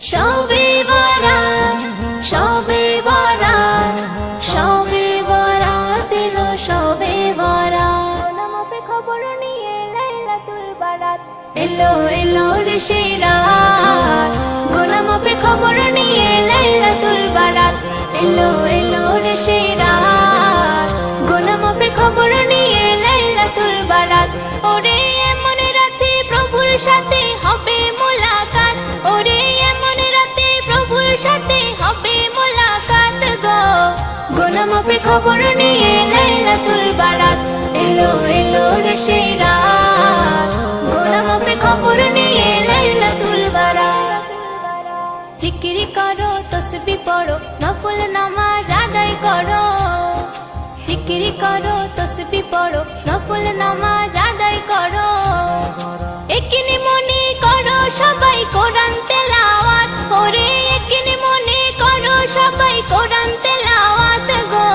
শবে বরাত, শবে বরাত, শবে বরাত এলো, শবে বরাত। নামাজে খবর নিয়ে লাইলাতুল বারাত এলো, এলো রে সেই রাত। গোনামাপের খবর নিয়ে লাইলাতুল বারাত এলো, এলো রে সেই রাত। গোনামাপের খবর নিয়ে লাইলাতুল বারাত। ওরে এমন রাতে প্রভুর সাথে হবে মোলাকাত, ওরে এমন রাতে প্রভুর সাথে হবে মোলাকাত গো। গোনামাপের খবর নিয়ে লাইলাতুল বারাত এলো, এলো রে সেই রাত। গোনামাপের খবর নিয়ে লাইলাতুল বারাত। জিকির করো, তসবিহ পড়ো, নফল নামাজ আদায় করো। জিকির করো, তসবিহ পড়ো, নফল নামাজ আদায় করো। একিনি মনে করো সবাই কোরআন তেলাওয়াত, ওরে একিনি মনে করো সবাই কোরআন তেলাওয়াত গো।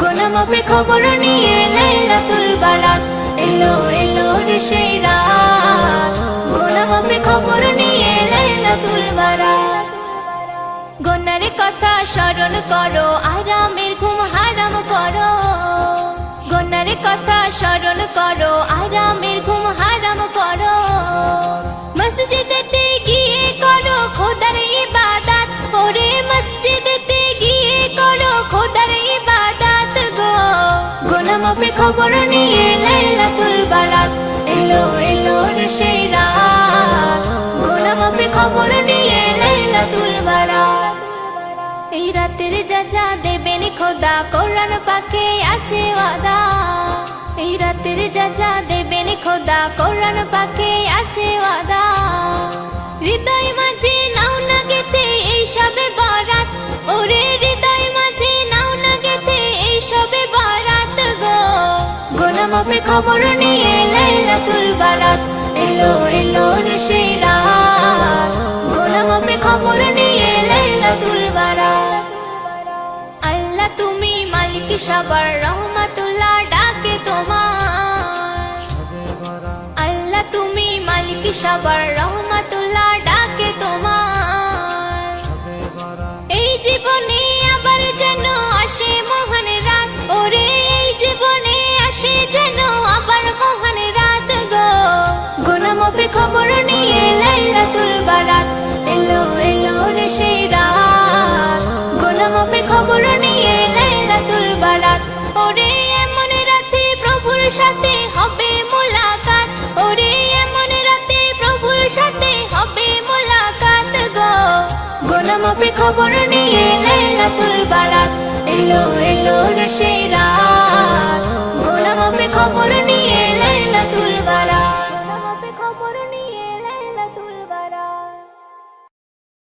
গোনামাপের খবর নিয়ে লাইলাতুল বারাত এলো, এলো রে সেই রাত। গোনামাপের খবর নিয়ে লাইলাতুল বারাত। গুনার কথা স্মরণ করো, আরামের ঘুম হারাম করো। গুনার কথা স্মরণ করো, আরামের ঘুম হারাম করো। মসজিদেতে গিয়ে করো খোদার ইবাদত, ওরে মসজিদেতে গিয়ে করো খোদার ইবাদত গো। গোনামাপের খবর নিয়ে লাইলাতুল বারাত এলো, এলো রে সেই রাত। গোনামাপের খবর নিয়ে লাইলাতুল বারাত। এই রাতের যা যা দেবেন খোদা কোরআন পাকে আছে ওয়াদা। এই রাতের যা যা দেবেন খোদা কোরআন পাকে আছে ওয়াদা। হৃদয় মাঝে নাও না গেথে এই সবে বরাত, ওরে হৃদয় মাঝে নাও না গেথে এই সবে বরাত গো। গোনামাপের খবর নিয়ে লাইলাতুল বারাত এলো, এলো রে সেই রাত। গোনামাপের খবর নিয়ে লাইলাতুল বারাত। আল্লাহ তুমি মালিক সবার, রহমাতুল্লাহ ডাকে তোমার। আল্লাহ তুমি মালিক সবার, রহমাতুল্লাহ ডাকে তোমার। এই জীবনে আবার যেন আসে মহান রাত, ওরে এই জীবনে আসে যেন আবার মহান রাত গো। গোনামাপের খবর নিয়ে লাইলাতুল বারাত এলো, এলো রে সেই রাত। গোনামাপের খবর নিয়ে লাইলাতুল বারাত। ওরে এমন রাতে প্রভুর সাথে হবে মোলাকাত, ওরে এমন রাতে প্রভুর সাথে হবে মোলাকাত গো। গোনামাপের খবর নিয়ে লাইলাতুল বারাত এলো, এলো রে সেই রাত। গোনামাপের খবর